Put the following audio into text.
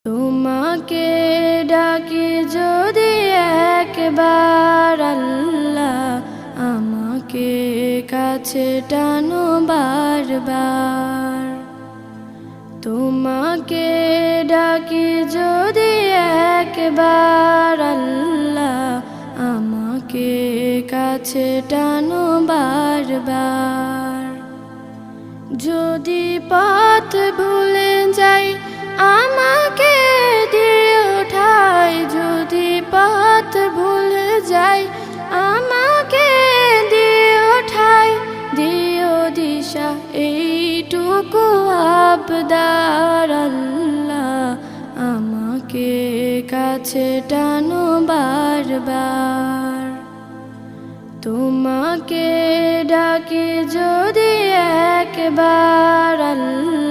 তোমাকে ডাকি যদি একবার আল্লাহ, আমাকে কাছে টানো বারবার। তোমাকে ডাকি যদি একবার আল্লাহ, আমাকে কাছে টানো বারবার। যদি পথ ভুলে যাই আমাকে দিও ঠাই, যদি পথ ভুলে যাই আমাকে দিও ঠাই, দিও দিশা এইটুকু আবদার আল্লাহ, আমাকে কাছে টানো বারবার। তোমাকে ডাকি যদি একবার আল্লাহ,